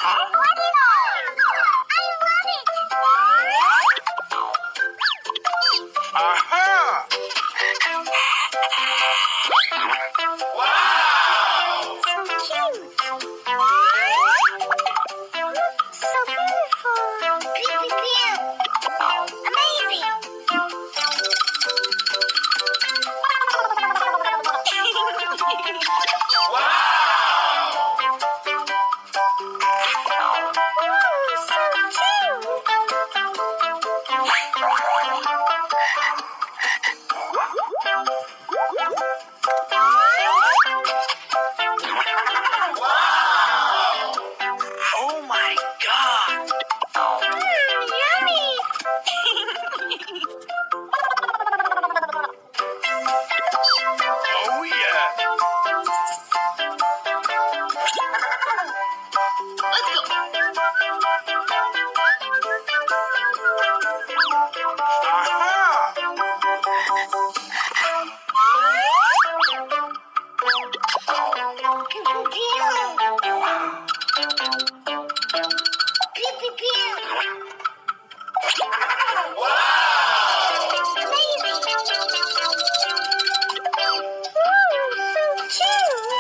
Aha! Wow! So cute. So beautiful. Pew, pew, pew. Amazing. Ooh, so Oh my God! Yummy. Oh yeah! Let's go. Aha! Pew, pew, pew. Pew, pew, pew. Amazing. Ooh, so cute.